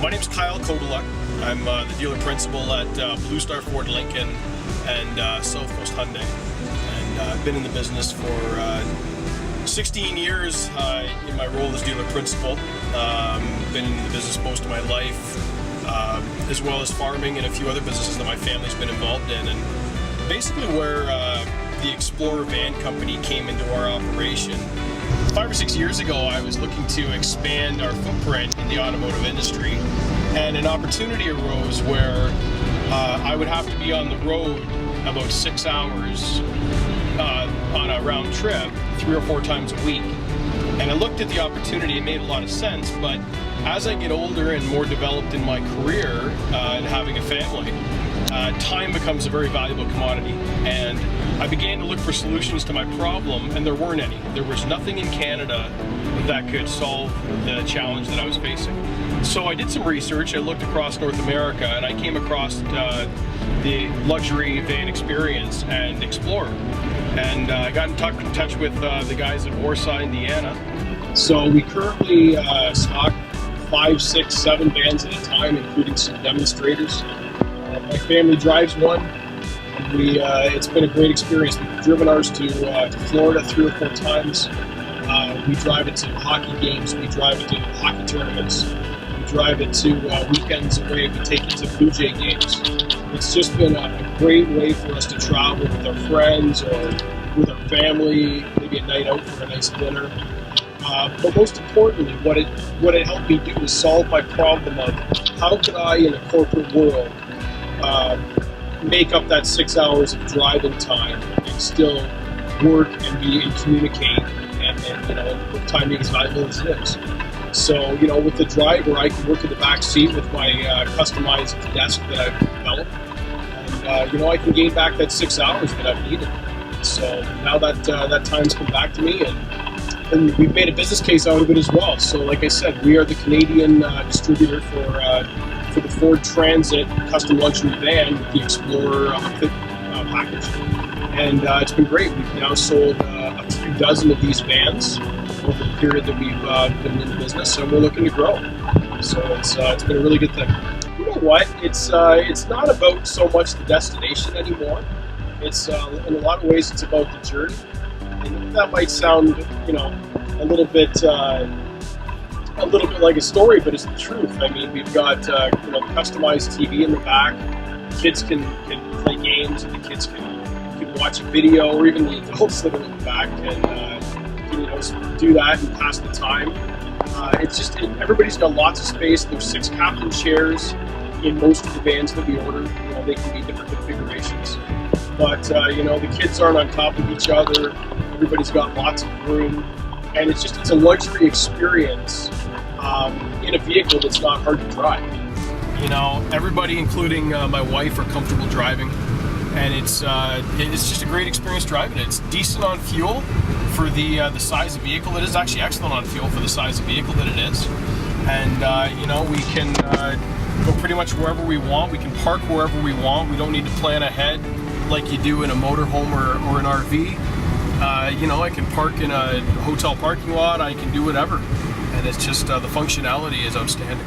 My name's Kyle Kowtaluk. I'm the dealer principal at Blue Star Ford Lincoln and South Coast Hyundai. And I've been in the business for 16 years in my role as dealer principal. Been in the business most of my life, as well as farming and a few other businesses that my family's been involved in. And basically where the Explorer van company came into our operation. 5 or 6 years ago, I was looking to expand our footprint in the automotive industry, and an opportunity arose where I would have to be on the road about 6 hours on a round trip 3 or 4 times a week. And I looked at the opportunity, it made a lot of sense, but as I get older and more developed in my career and having a family, time becomes a very valuable commodity. And I began to look for solutions to my problem, and there weren't any. There was nothing in Canada that could solve the challenge that I was facing. So I did some research, I looked across North America, and I came across the luxury van experience and Explorer. And I got in touch with the guys at Warsaw, Indiana. So we currently stock 5, 6, 7 vans at a time, including some demonstrators. My family drives one. It's been a great experience. We've driven ours to Florida 3 or 4 times. We drive it to hockey games. We drive it to hockey tournaments. We drive it to weekends away. We take it to Blue Jay games. It's just been a great way for us to travel with our friends or with our family, maybe a night out for a nice dinner. But most importantly, what it helped me do was solve my problem of how could I, in a corporate world, make up that 6 hours of driving time and still work and communicate and time being as valuable as it is. So, with the driver, I can work in the back seat with my customized desk that I've developed. And, I can gain back that 6 hours that I've needed. So now that time's come back to me, and we've made a business case out of it as well. So like I said, we are the Canadian distributor for the Ford Transit custom luxury van with the Explorer package. And it's been great. We've now sold a few dozen of these vans over the period that we've been in the business, and we're looking to grow. So it's been a really good thing. You know what? It's not about so much the destination anymore. It's in a lot of ways it's about the journey. And that might sound, a little bit like a story, but it's the truth. I mean, we've got customized TV in the back. Kids can play games, and the kids can watch a video, or even the adults that are in the back can do that and pass the time. Everybody's got lots of space. There's 6 captain chairs in most of the vans that we order. They can be different configurations, but the kids aren't on top of each other. Everybody's got lots of room, and it's a luxury experience in a vehicle that's not hard to drive. Everybody, including my wife, are comfortable driving, and it's just a great experience driving it. It's decent on fuel for the size of vehicle. It is actually excellent on fuel for the size of vehicle that it is, and we can go pretty much wherever we want. We can park wherever we want. We don't need to plan ahead like you do in a motorhome or an RV. I can park in a hotel parking lot. I can do whatever, and it's just the functionality is outstanding.